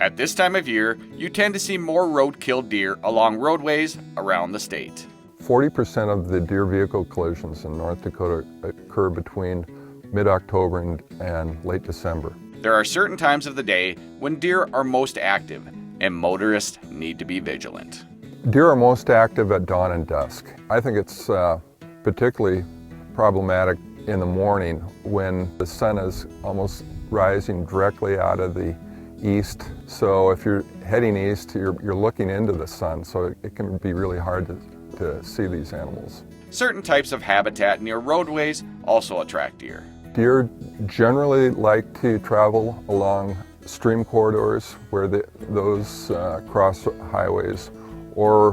At this time of year, you tend to see more roadkill deer along roadways around the state. 40% of the deer vehicle collisions in North Dakota occur between mid-October and late December. There are certain times of the day when deer are most active, and motorists need to be vigilant. Deer are most active at dawn and dusk. I think it's particularly problematic in the morning when the sun is almost rising directly out of the east. So if you're heading east, you're looking into the sun, so it can be really hard to see these animals. Certain types of habitat near roadways also attract deer. Deer generally like to travel along stream corridors where those cross highways, or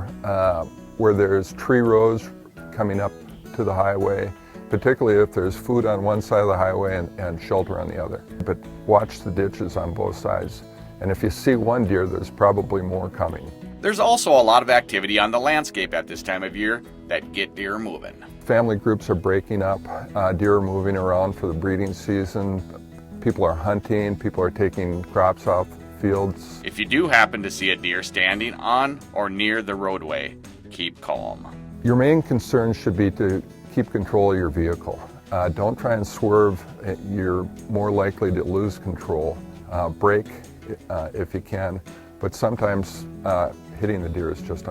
where there's tree rows coming up to the highway, particularly if there's food on one side of the highway and shelter on the other. But watch the ditches on both sides. And if you see one deer, there's probably more coming. There's also a lot of activity on the landscape at this time of year that get deer moving. Family groups are breaking up, deer are moving around for the breeding season, people are hunting, people are taking crops off fields. If you do happen to see a deer standing on or near the roadway, keep calm. Your main concern should be to keep control of your vehicle. Don't try and swerve, you're more likely to lose control. Brake if you can, but sometimes hitting the deer is just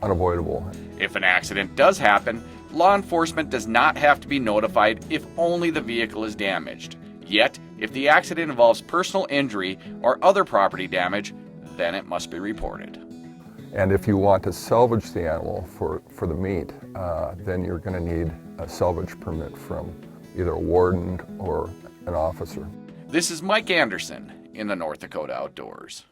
unavoidable. If an accident does happen, law enforcement does not have to be notified if only the vehicle is damaged. Yet, if the accident involves personal injury or other property damage, then it must be reported. And if you want to salvage the animal for the meat, then you're going to need a salvage permit from either a warden or an officer. This is Mike Anderson in the North Dakota Outdoors.